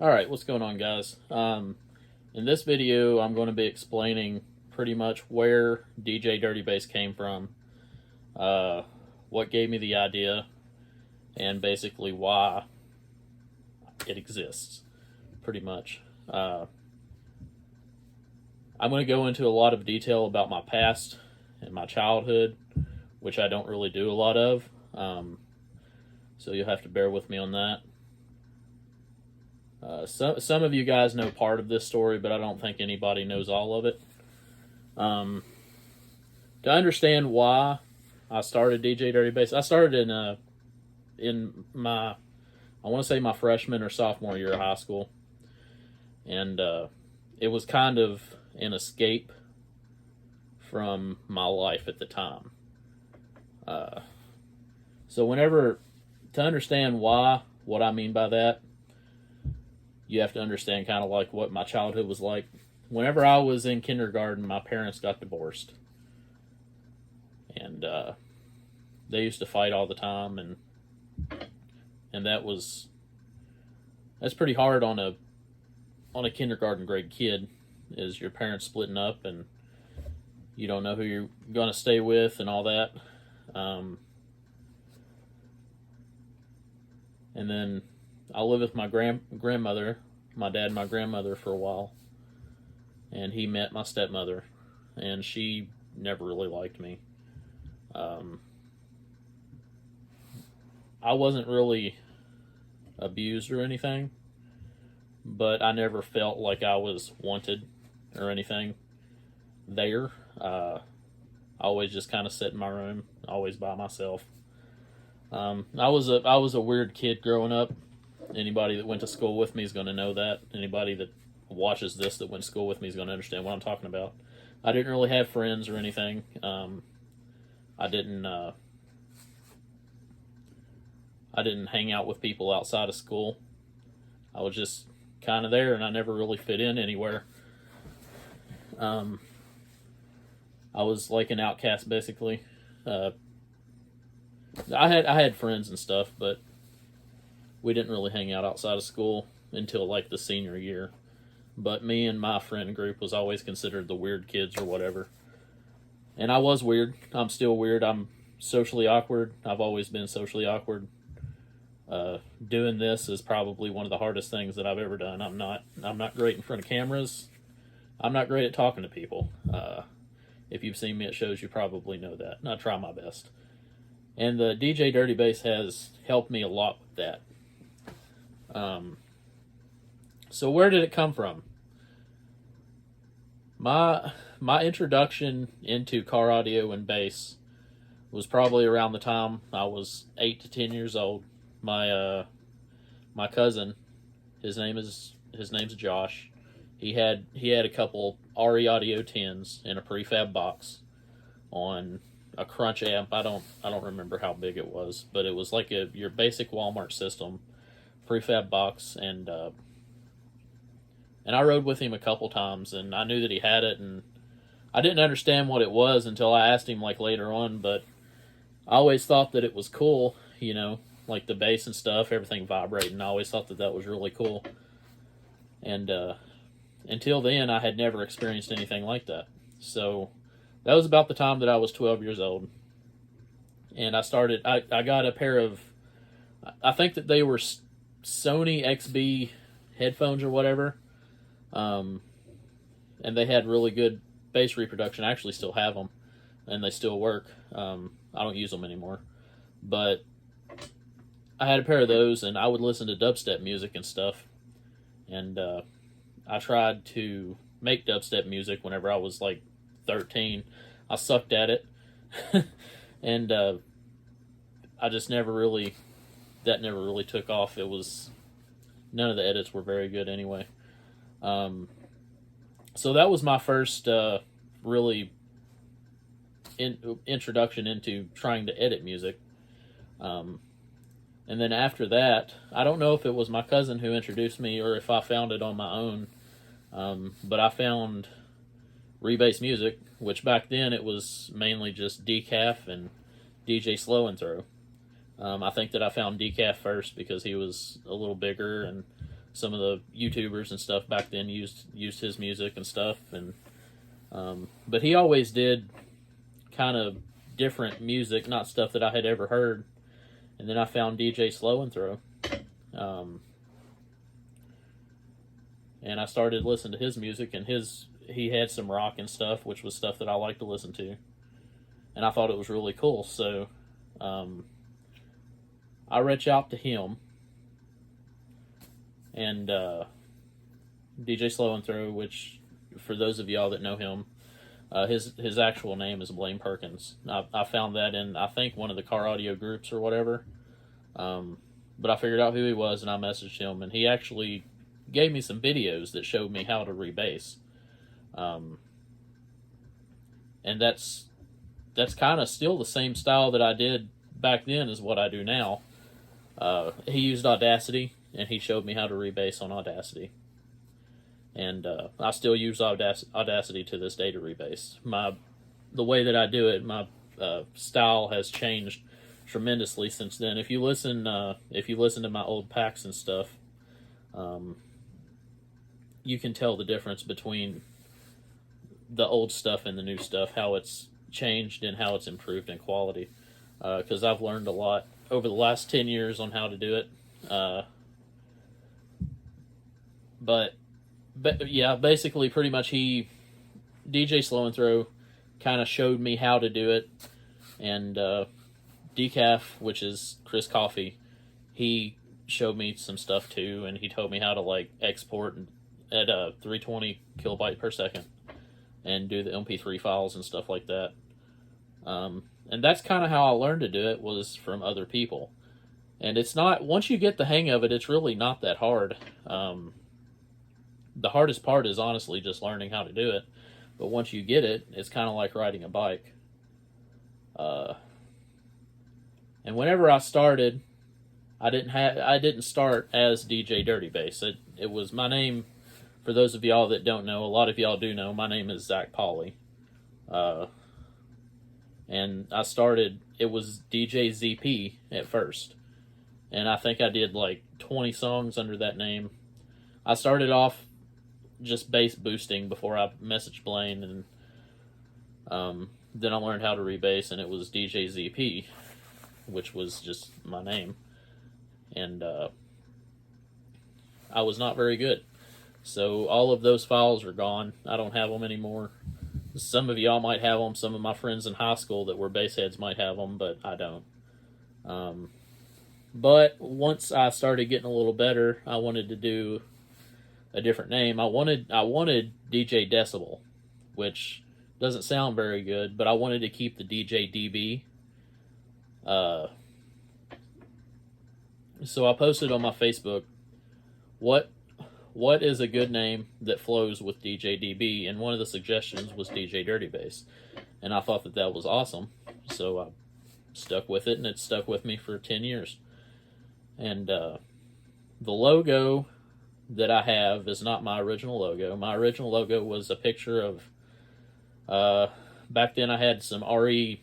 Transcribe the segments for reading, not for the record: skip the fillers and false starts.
Alright, what's going on, guys? In this video, I'm going to be explaining pretty much where DJ Dirty Bass came from, uh, what gave me the idea, and basically why it exists, pretty much. I'm going to go into a lot of detail about my past and my childhood, which I don't really do a lot of, so you'll have to bear with me on that. Some of you guys know part of this story, but I don't think anybody knows all of it. To understand why I started DJ Dirty Bass, I started in my, I want to say my freshman or sophomore year of high school, and it was kind of an escape from my life at the time. So whenever, to understand why, what I mean by that, you have to understand kind of like what my childhood was like. Whenever I was in kindergarten, my parents got divorced, and they used to fight all the time, and that's pretty hard on a kindergarten grade kid, is your parents splitting up and you don't know who you're gonna stay with and all that. And then I lived with my grandmother, my dad and my grandmother for a while, and he met my stepmother, and she never really liked me. I wasn't really abused or anything, but I never felt like I was wanted or anything there. I always just kind of sit in my room, always by myself. I was a weird kid growing up. Anybody that went to school with me is going to know that. Anybody that watches this that went to school with me is going to understand what I'm talking about. I didn't really have friends or anything. I didn't hang out with people outside of school. I was just kind of there, and I never really fit in anywhere. I was like an outcast, basically. I had friends and stuff, but we didn't really hang out outside of school until like the senior year. But me and my friend group was always considered the weird kids or whatever. And I was weird. I'm still weird. I'm socially awkward. I've always been socially awkward. Doing this is probably one of the hardest things that I've ever done. I'm not great in front of cameras. I'm not great at talking to people. If you've seen me at shows, you probably know that. And I try my best. And the DJ Dirty Bass has helped me a lot with that. So where did it come from? My introduction into car audio and bass was probably around the time I was 8 to 10 years old. My cousin, his name's Josh. He had a couple RE Audio 10s in a prefab box on a Crunch amp. I don't remember how big it was, but it was like your basic Walmart system prefab box, and I rode with him a couple times, and I knew that he had it, and I didn't understand what it was until I asked him like later on, but I always thought that it was cool, like the bass and stuff, everything vibrating. I always thought that was really cool, and until then I had never experienced anything like that. So that was about the time that I was 12 years old, and I got a pair of, I think that they were Sony XB headphones or whatever, and they had really good bass reproduction. I actually still have them, and they still work. I don't use them anymore, but I had a pair of those, and I would listen to dubstep music and stuff, and I tried to make dubstep music whenever I was like 13. I sucked at it, and I just never really took off. It was, none of the edits were very good anyway. So that was my first really introduction into trying to edit music. And then after that, I don't know if it was my cousin who introduced me or if I found it on my own, but I found Rebase Music, which back then it was mainly just Decaf and DJ Slow and Throw. I think that I found Decaf first because he was a little bigger and some of the YouTubers and stuff back then used his music and stuff, and but he always did kind of different music, not stuff that I had ever heard. And then I found DJ Slow and Throw, and I started listening to his music, and he had some rock and stuff, which was stuff that I like to listen to, and I thought it was really cool. So I reached out to him, and DJ Slow and Throw, which for those of y'all that know him, his actual name is Blaine Perkins. I found that in, I think, one of the car audio groups or whatever. But I figured out who he was, and I messaged him, and he actually gave me some videos that showed me how to rebass. And that's kind of still the same style that I did back then as what I do now. He used Audacity, and he showed me how to rebass on Audacity. And I still use Audacity to this day to rebass. The way that I do it, my style has changed tremendously since then. If you listen to my old packs and stuff, you can tell the difference between the old stuff and the new stuff, how it's changed and how it's improved in quality. Because I've learned a lot over the last 10 years on how to do it. But yeah, basically, pretty much DJ Slow and Throw kind of showed me how to do it, and Decaf, which is Chris Coffey, he showed me some stuff too, and he told me how to like export at 320 kilobyte per second and do the MP3 files and stuff like that. And that's kind of how I learned to do it, was from other people. And it's not, once you get the hang of it, it's really not that hard. The hardest part is honestly just learning how to do it. But once you get it, it's kind of like riding a bike. And whenever I started, I didn't start as DJ Dirty Bass. It was my name. For those of y'all that don't know, a lot of y'all do know, my name is Zach Pauley. And I started, it was DJ ZP at first. And I think I did like 20 songs under that name. I started off just bass boosting before I messaged Blaine, and then I learned how to rebass, and it was DJ ZP, which was just my name. And I was not very good. So all of those files are gone. I don't have them anymore. Some of y'all might have them. Some of my friends in high school that were bass heads might have them, but I don't. But once I started getting a little better, I wanted to do a different name. I wanted DJ Decibel, which doesn't sound very good, but I wanted to keep the DJ DB. So I posted on my Facebook, what is a good name that flows with DJ DB, and one of the suggestions was DJ Dirty Bass, and I thought that was awesome, so I stuck with it, and it stuck with me for 10 years. And the logo that I have is not my original logo. My original logo was a picture of, back then I had some RE,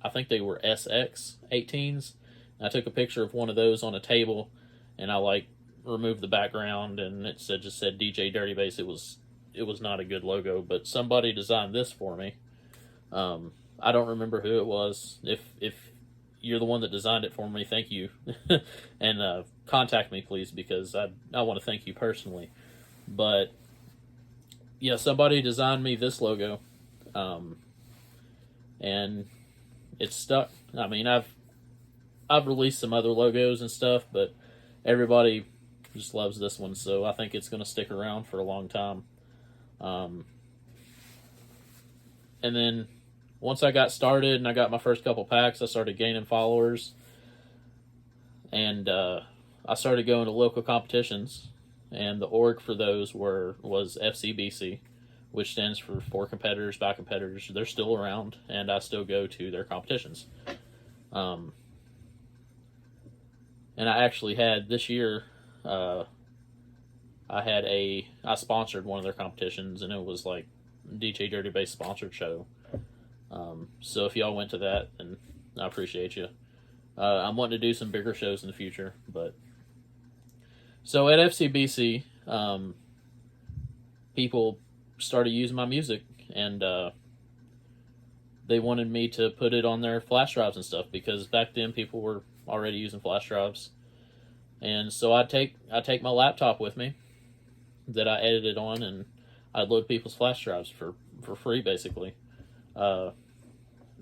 I think they were SX 18s. I took a picture of one of those on a table, and I removed the background, and it just said DJ Dirty Bass. It was not a good logo, but somebody designed this for me. I don't remember who it was. If you're the one that designed it for me, thank you. And contact me, please, because I want to thank you personally. But yeah, somebody designed me this logo, and it's stuck. I mean, I've released some other logos and stuff, but everybody just loves this one, so I think it's going to stick around for a long time. And then once I got started and I got my first couple packs, I started gaining followers, and I started going to local competitions, and the org for those was FCBC, which stands for For Competitors by Competitors. They're still around, and I still go to their competitions. And I actually had this year, I sponsored one of their competitions, and it was like DJ Dirty Bass sponsored show. So if y'all went to that, then I appreciate you. I'm wanting to do some bigger shows in the future, but So at FCBC, people started using my music, and they wanted me to put it on their flash drives and stuff, because back then people were already using flash drives. And so I take my laptop with me that I edited on, and I'd load people's flash drives for free, basically. Uh,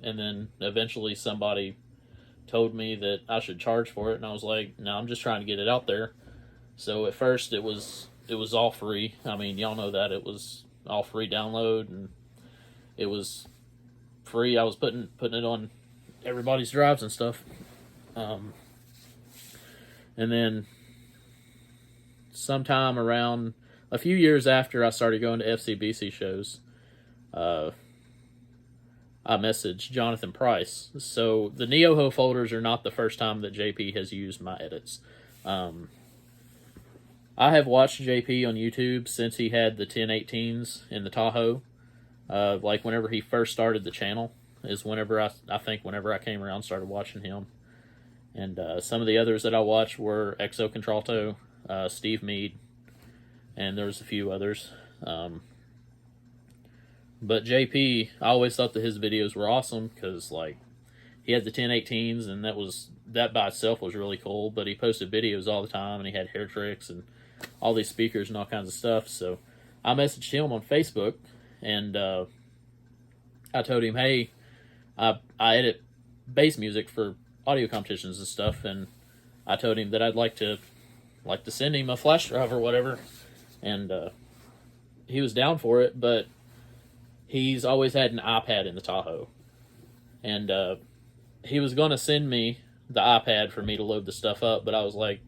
and then eventually somebody told me that I should charge for it, and I was like, no, I'm just trying to get it out there. So at first it was all free. I mean, y'all know that it was all free download, and it was free. I was putting it on everybody's drives and stuff. And then sometime around a few years after I started going to FCBC shows, I messaged Jonathan Price. So the NeoHo folders are not the first time that JP has used my edits. I have watched JP on YouTube since he had the 1018s in the Tahoe. Like whenever he first started the channel is whenever I think whenever I came around, started watching him. And some of the others that I watched were Exo Contralto, Steve Mead, and there was a few others. But JP, I always thought that his videos were awesome because like he had the 1018s, and that by itself was really cool. But he posted videos all the time, and he had hair tricks and all these speakers and all kinds of stuff. So I messaged him on Facebook, and I told him, hey, I edit bass music for audio competitions and stuff, and I told him that I'd like to send him a flash drive or whatever, and he was down for it. But he's always had an iPad in the Tahoe, and he was going to send me the iPad for me to load the stuff up, but I was like,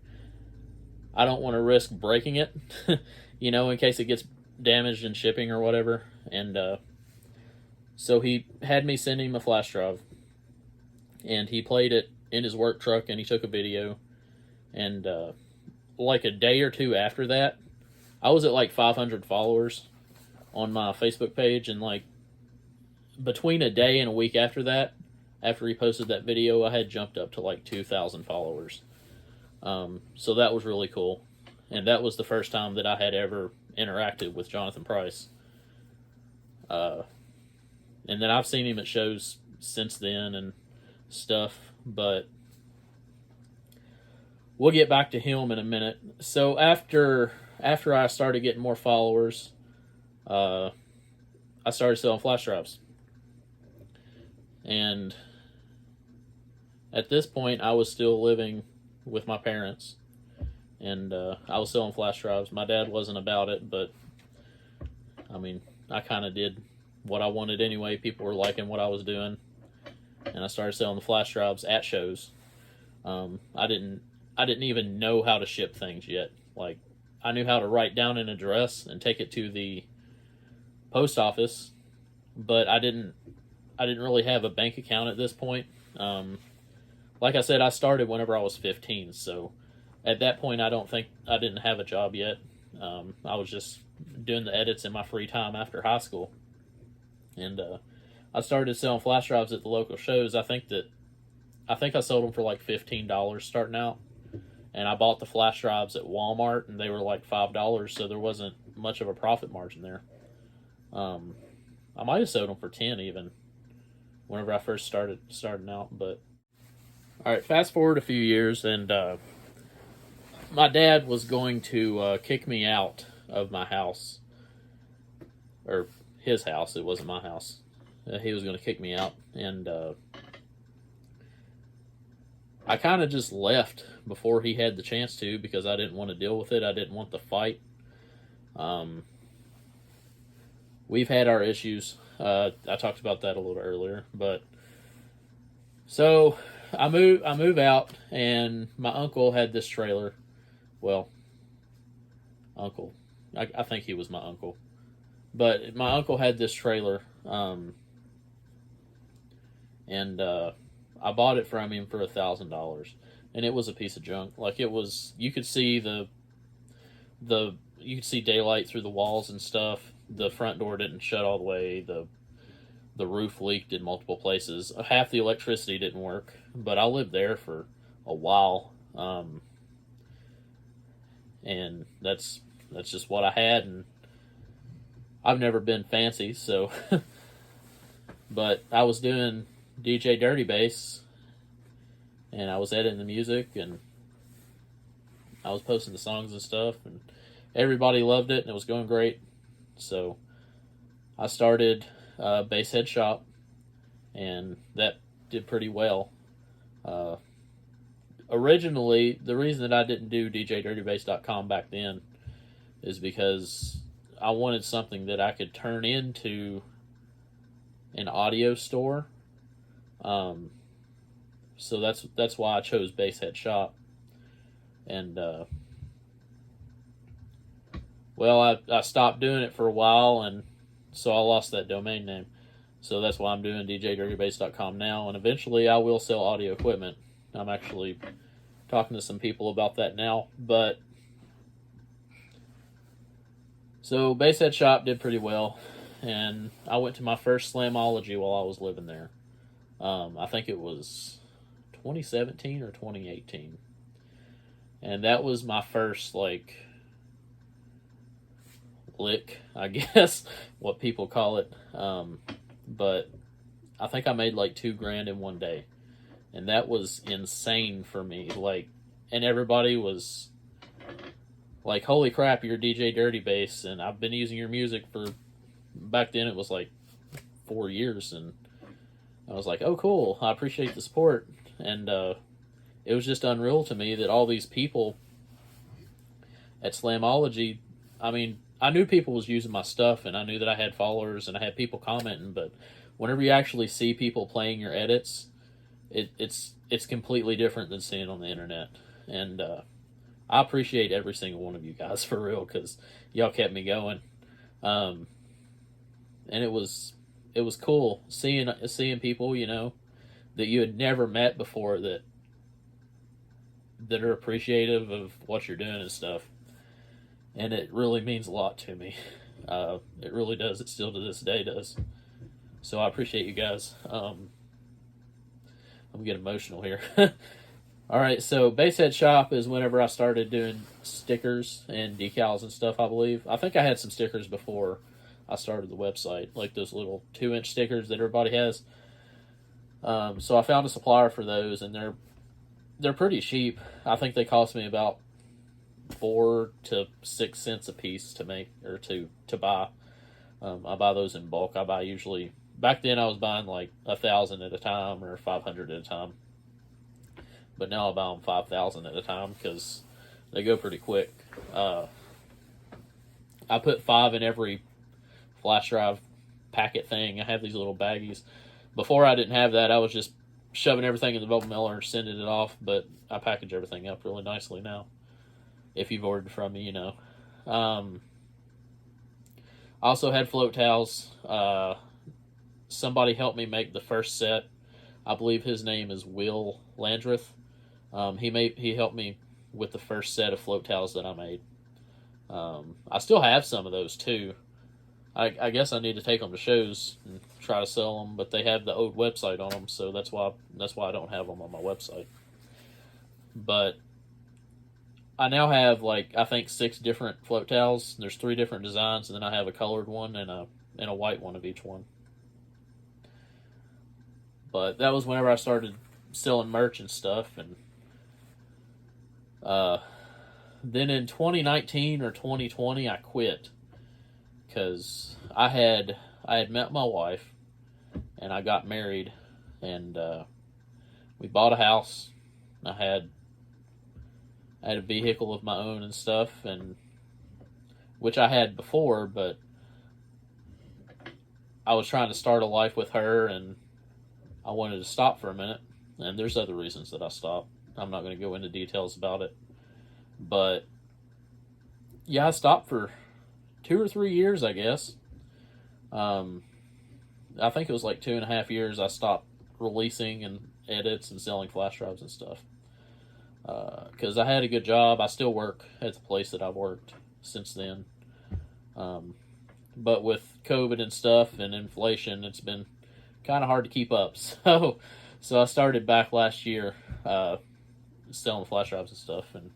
I don't want to risk breaking it, in case it gets damaged in shipping or whatever. And so he had me send him a flash drive, and he played it in his work truck, and he took a video. And like a day or two after that, I was at like 500 followers on my Facebook page, and like between a day and a week after that, after he posted that video, I had jumped up to like 2,000 followers. So that was really cool, and that was the first time that I had ever interacted with Jonathan Price. And then I've seen him at shows since then and stuff, but we'll get back to him in a minute. So after I started getting more followers, I started selling flash drives. And at this point, I was still living with my parents, and I was selling flash drives. My dad wasn't about it, but I mean, I kind of did what I wanted anyway. People were liking what I was doing, and I started selling the flash drives at shows. I didn't even know how to ship things yet. Like, I knew how to write down an address and take it to the post office, but I didn't really have a bank account at this point. Like I said, I started whenever I was 15, so at that point I didn't have a job yet. I was just doing the edits in my free time after high school. And I started selling flash drives at the local shows. I think I sold them for like $15 starting out. And I bought the flash drives at Walmart, and they were like $5, so there wasn't much of a profit margin there. I might have sold them for 10 even, whenever I first starting out. But all right, fast forward a few years, and my dad was going to kick me out of my house, or his house. It wasn't my house. He was going to kick me out, and I kind of just left before he had the chance to, because I didn't want to deal with it. I didn't want the fight. We've had our issues. I talked about that a little earlier, but so I move out, and my uncle had this trailer. Well, uncle, I think he was my uncle, but my uncle had this trailer, and I bought it from him for $1,000, and it was a piece of junk. Like, it was, you could see you could see daylight through the walls and stuff. The front door didn't shut all the way. The roof leaked in multiple places. Half the electricity didn't work, but I lived there for a while. and that's just what I had, and I've never been fancy, so but I was doing DJ Dirty Bass, and I was editing the music, and I was posting the songs and stuff, and everybody loved it, and it was going great. So I started Basshead Shop, and that did pretty well. Uh, Originally, the reason that I didn't do DJDirtyBass.com back then is because I wanted something that I could turn into an audio store. So that's why I chose Basshead Shop. And well, I stopped doing it for a while, and so I lost that domain name. So that's why I'm doing DJDirtyBass.com now, and eventually I will sell audio equipment. I'm actually talking to some people about that now. But so Basshead Shop did pretty well, and I went to my first Slamology while I was living there. I think it was 2017 or 2018. And that was my first, like, lick, I guess, what people call it. But I think I made like $2,000 in one day. And that was insane for me. Like, and everybody was like, holy crap, you're DJ Dirty Bass. And I've been using your music for, back then it was like 4 years. And I was like, oh, cool. I appreciate the support. And it was just unreal to me that all these people at Slamology, I mean, I knew people was using my stuff, and I knew that I had followers and I had people commenting, but whenever you actually see people playing your edits, it's completely different than seeing it on the internet. And I appreciate every single one of you guys, for real, because y'all kept me going. And it was cool seeing people, you know, that you had never met before that are appreciative of what you're doing and stuff. And it really means a lot to me. It really does. It still to this day does. So I appreciate you guys. I'm getting emotional here. All right, so Basshead Shop is whenever I started doing stickers and decals and stuff, I believe. I think I had some stickers before I started the website, like those little 2-inch stickers that everybody has. So I found a supplier for those, and they're pretty cheap. I think they cost me about 4 to 6 cents a piece to make, or to buy. I buy those in bulk. I buy usually, back then I was buying like 1,000 at a time or 500 at a time, but now I buy them 5,000 at a time because they go pretty quick. I put 5 in every flash drive packet thing. I have these little baggies. Before I didn't have that, I was just shoving everything in the bubble mailer and sending it off, but I package everything up really nicely now. If you've ordered from me, you know. I also had float towels. Somebody helped me make the first set. I believe his name is Will Landreth. He helped me with the first set of float towels that I made. I still have some of those too. I guess I need to take them to shows and try to sell them, but they have the old website on them, so that's why I don't have them on my website. But I now have, like, I think 6 different float towels. There's 3 different designs, and then I have a colored one and a white one of each one. But that was whenever I started selling merch and stuff. And then in 2019 or 2020, I quit because I had met my wife, and I got married, and we bought a house. I had a vehicle of my own and stuff, and which I had before, but I was trying to start a life with her, and I wanted to stop for a minute. And there's other reasons that I stopped. I'm not going to go into details about it, but yeah, I stopped for 2 or 3 years, I guess. I think it was like 2.5 years I stopped releasing and edits and selling flash drives and stuff. Because I had a good job. I still work at the place that I've worked since then. But with COVID and stuff and inflation, it's been kind of hard to keep up. So I started back last year selling flash drives and stuff. And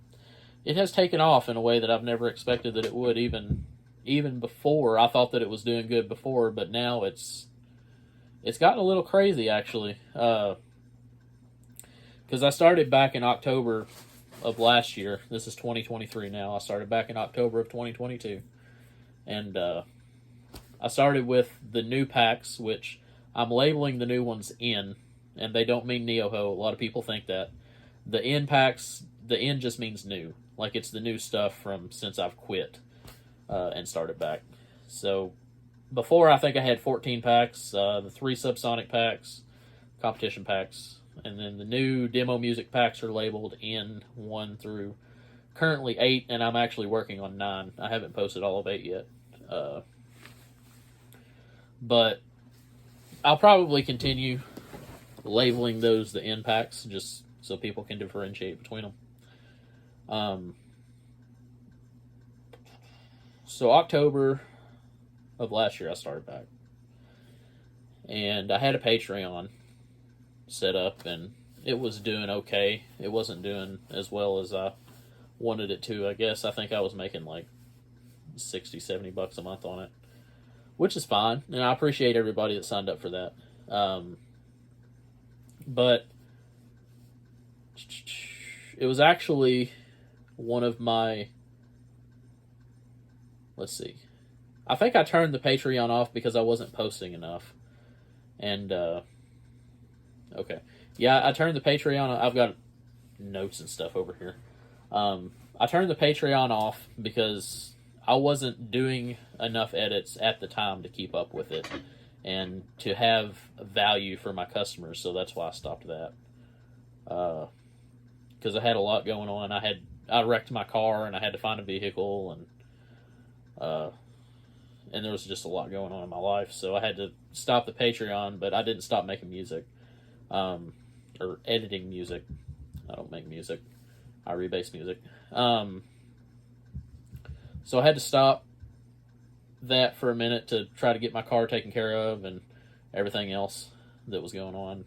it has taken off in a way that I've never expected that it would. Even before, I thought that it was doing good before, but now it's gotten a little crazy actually. Because I started back in October of last year. This is 2023 now. I started back in October of 2022, and I started with the new packs, which I'm labeling the new ones in, and they don't mean Neo-Ho. A lot of people think that. The in packs, the in just means new. Like it's the new stuff from since I've quit and started back. So before, I think I had 14 packs, the 3 subsonic packs, competition packs, and then the new demo music packs are labeled in 1 through currently 8, and I'm actually working on 9. I haven't posted all of 8 yet. But I'll probably continue labeling those the in packs just so people can differentiate between them. So October of last year I started back. And I had a Patreon set up, and it was doing okay. It wasn't doing as well as I wanted it to, I guess. I think I was making like 60, 70 bucks a month on it, which is fine. And I appreciate everybody that signed up for that. But it was actually one of my, let's see, I think I turned the Patreon off because I wasn't posting enough. And, okay. Yeah, I turned the Patreon, I've got notes and stuff over here. I turned the Patreon off because I wasn't doing enough edits at the time to keep up with it and to have value for my customers, so that's why I stopped that. Because I had a lot going on. I wrecked my car, and I had to find a vehicle, and there was just a lot going on in my life, so I had to stop the Patreon, but I didn't stop making music, or editing music. I don't make music. I rebase music. So I had to stop that for a minute to try to get my car taken care of and everything else that was going on.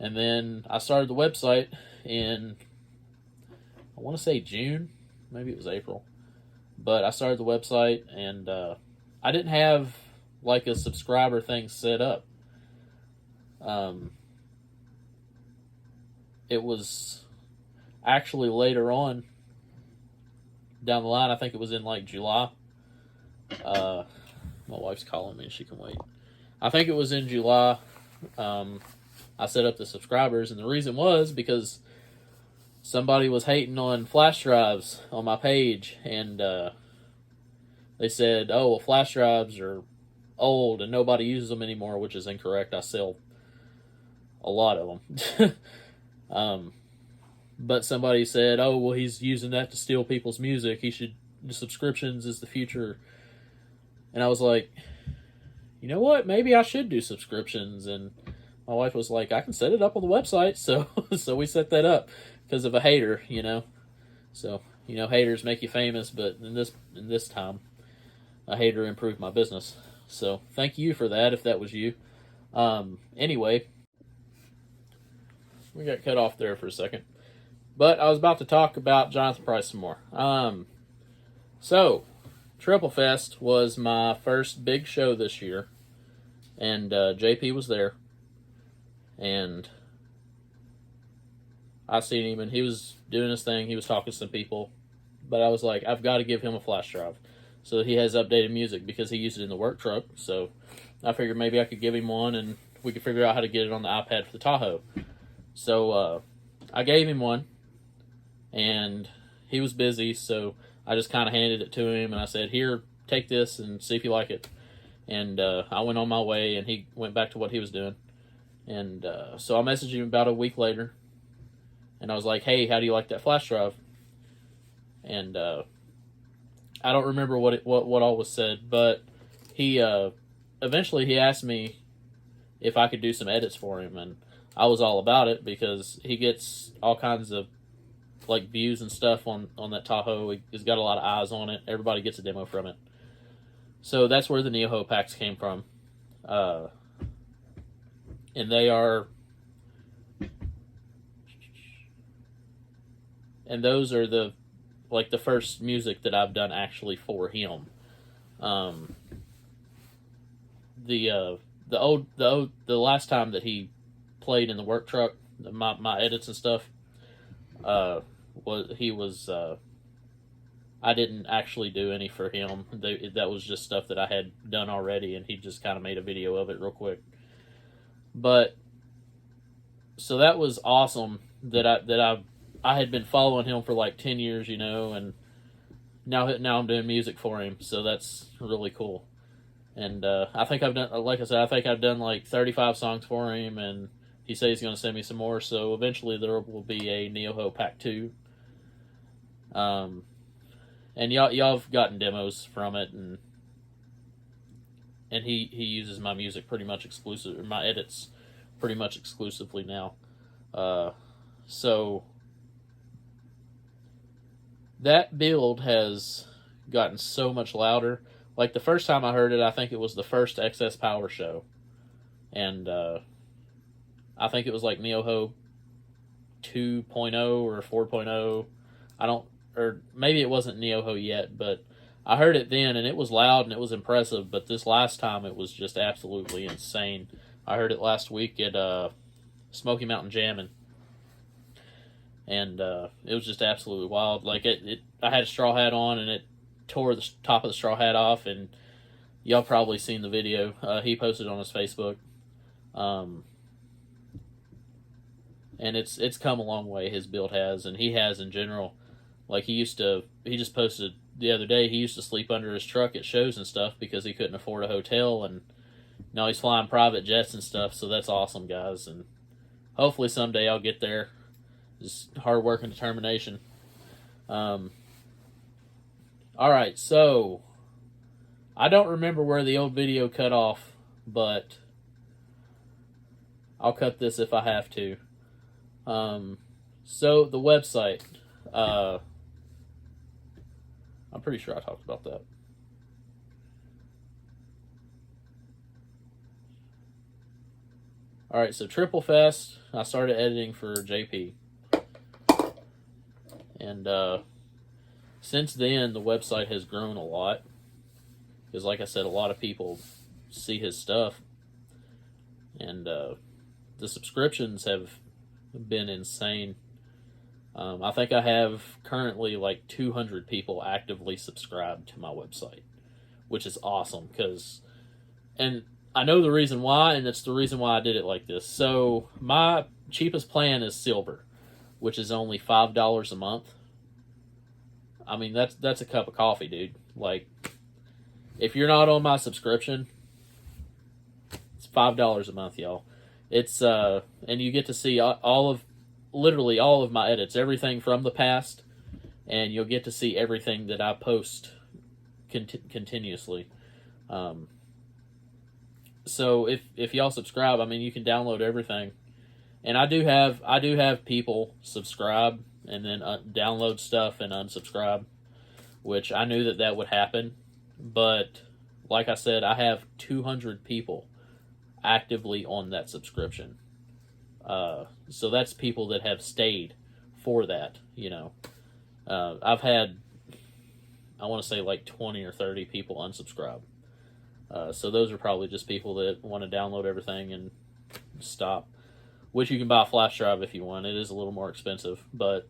And then I started the website in, I want to say June, maybe it was April. But I started the website, and I didn't have like a subscriber thing set up. It was actually later on down the line. I think it was in like July. My wife's calling me. She can wait. I think it was in July. I set up the subscribers, and the reason was because somebody was hating on flash drives on my page, and they said, "Oh, well, flash drives are old and nobody uses them anymore," which is incorrect. I sell a lot of them. But somebody said, "Oh, well, he's using that to steal people's music. The subscriptions is the future." And I was like, you know what? Maybe I should do subscriptions. And my wife was like, "I can set it up on the website." So we set that up because of a hater, So, haters make you famous, but in this time, a hater improved my business. So thank you for that, if that was you. Anyway, we got cut off there for a second. But I was about to talk about Jonathan Price some more. So, Triple Fest was my first big show this year, and JP was there, and I seen him, and he was doing his thing. He was talking to some people, but I was like, I've got to give him a flash drive so that he has updated music, because he used it in the work truck. So I figured maybe I could give him one, and we could figure out how to get it on the iPad for the Tahoe. So I gave him one, and he was busy, so I just kind of handed it to him, and I said, "Here, take this and see if you like it." And I went on my way, and he went back to what he was doing. And so I messaged him about a week later, and I was like, "Hey, how do you like that flash drive?" And I don't remember what all was said, but he eventually he asked me if I could do some edits for him, and I was all about it because he gets all kinds of like views and stuff on that Tahoe. He's got a lot of eyes on it. Everybody gets a demo from it. So that's where the Neo-Ho packs came from. And those are like the first music that I've done actually for him. Um, the last time that he played in the work truck, my edits and stuff, was I didn't actually do any for him. That was just stuff that I had done already, and he just kind of made a video of it real quick. But so that was awesome I had been following him for like 10 years, and now I'm doing music for him, so that's really cool. And I think I've done, like I said, I think I've done like 35 songs for him, and he says he's going to send me some more. So eventually there will be a Neo-Ho Pack 2. And y'all have gotten demos from it, and he uses my music pretty much exclusive, or my edits pretty much exclusively now. So that build has gotten so much louder. Like the first time I heard it, I think it was the first XS Power show, and I think it was like Neo-Ho 2.0 or 4.0. I don't, or maybe it wasn't Neo-Ho yet, but I heard it then, and it was loud and it was impressive. But this last time, it was just absolutely insane. I heard it last week at Smoky Mountain Jammin', and it was just absolutely wild. Like I had a straw hat on, and it tore the top of the straw hat off, and y'all probably seen the video. He posted on his Facebook, and it's come a long way. His build has, and he has in general. Like he just posted the other day. He used to sleep under his truck at shows and stuff because he couldn't afford a hotel, and now he's flying private jets and stuff. So that's awesome, guys, and hopefully someday I'll get there. Just hard work and determination. Alright, so I don't remember where the old video cut off, but I'll cut this if I have to. So the website, I'm pretty sure I talked about that. Alright, so Triple Fest, I started editing for JP. And since then, the website has grown a lot. Because, like I said, a lot of people see his stuff. And the subscriptions have been insane. I think I have currently like 200 people actively subscribed to my website, which is awesome. And I know the reason why, and it's the reason why I did it like this. So, my cheapest plan is Silver, which is only $5 a month. I mean, that's a cup of coffee, dude. Like, if you're not on my subscription, it's $5 a month, y'all. It's and you get to see literally all of my edits, everything from the past, and you'll get to see everything that I post continuously. So if y'all subscribe, I mean, you can download everything. And I do have people subscribe and then download stuff and unsubscribe, which I knew that would happen. But like I said, I have 200 people actively on that subscription. So that's people that have stayed for that, I've had, I want to say like 20 or 30 people unsubscribe. So those are probably just people that want to download everything and stop. Which you can buy a flash drive if you want. It is a little more expensive, but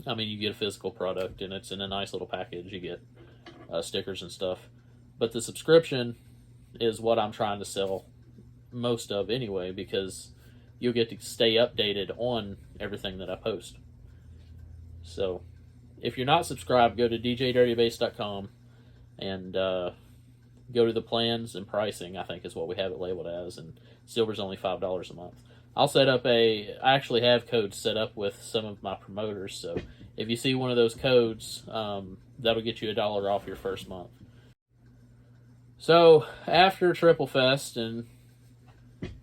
I mean, you get a physical product and it's in a nice little package. You get stickers and stuff. But the subscription is what I'm trying to sell most of anyway, because you'll get to stay updated on everything that I post. So if you're not subscribed, go to djdirtybass.com and go to the plans and pricing, I think is what we have it labeled as, and Silver's only $5 a month. I actually have codes set up with some of my promoters, so if you see one of those codes, that'll get you $1 off your first month. So, after Triple Fest and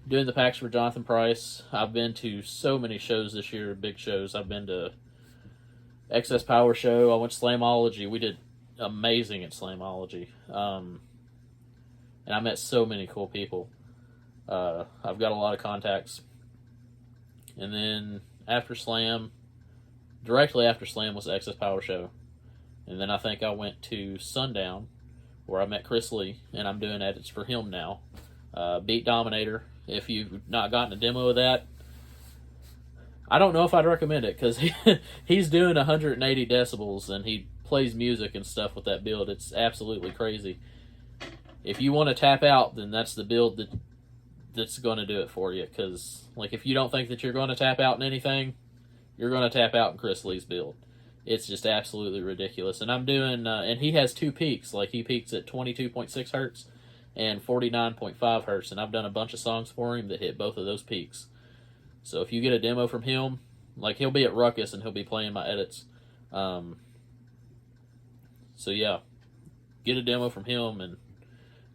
doing the packs for Jonathan Price, I've been to so many shows this year, big shows. I've been to XS Power Show, I went to Slamology. We did amazing at Slamology. And I met so many cool people. I've got a lot of contacts. And then after Slam, directly after Slam was the Excess Power Show. And then I think I went to Sundown, where I met Chris Lee, and I'm doing edits for him now. Beat Dominator. If you've not gotten a demo of that, I don't know if I'd recommend it, because he's doing 180 decibels, and he plays music and stuff with that build. It's absolutely crazy. If you want to tap out, then that's the build that's going to do it for you. Because, like, if you don't think that you're going to tap out in anything, you're going to tap out in Chris Lee's build. It's just absolutely ridiculous. And I'm doing, and he has two peaks. Like, he peaks at 22.6 hertz and 49.5 hertz. And I've done a bunch of songs for him that hit both of those peaks. So if you get a demo from him, like, he'll be at Ruckus and he'll be playing my edits. So yeah, get a demo from him and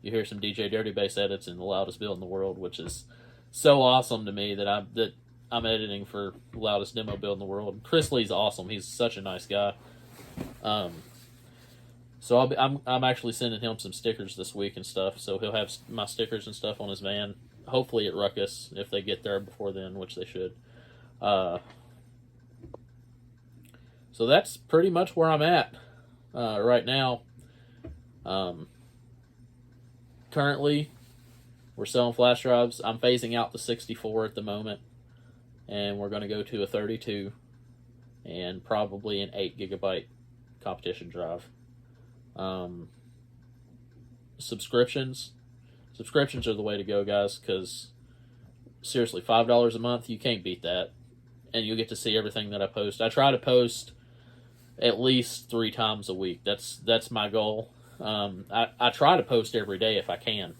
you hear some DJ Dirty Bass edits in the loudest build in the world, which is so awesome to me that I'm editing for the loudest demo build in the world. Chris Lee's awesome. He's such a nice guy. So I'm actually sending him some stickers this week and stuff. So he'll have my stickers and stuff on his van. Hopefully at Ruckus, if they get there before then, which they should. So that's pretty much where I'm at right now. Currently, we're selling flash drives. I'm phasing out the 64 at the moment, and we're going to go to a 32 and probably an 8 gigabyte competition drive. Subscriptions are the way to go, guys, because seriously, $5 a month, you can't beat that, and you'll get to see everything that I post. I try to post at least 3 times a week. That's my goal. I try to post every day if I can.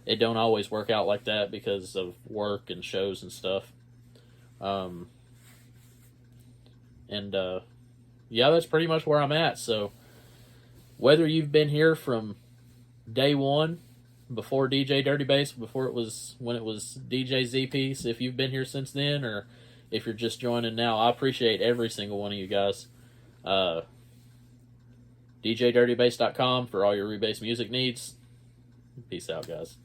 It don't always work out like that because of work and shows and stuff. Yeah, that's pretty much where I'm at. So whether you've been here from day one, before DJ Dirty Bass, when it was DJ Z-Piece, if you've been here since then, or if you're just joining now, I appreciate every single one of you guys. DJDirtyBass.com for all your Rebass music needs. Peace out, guys.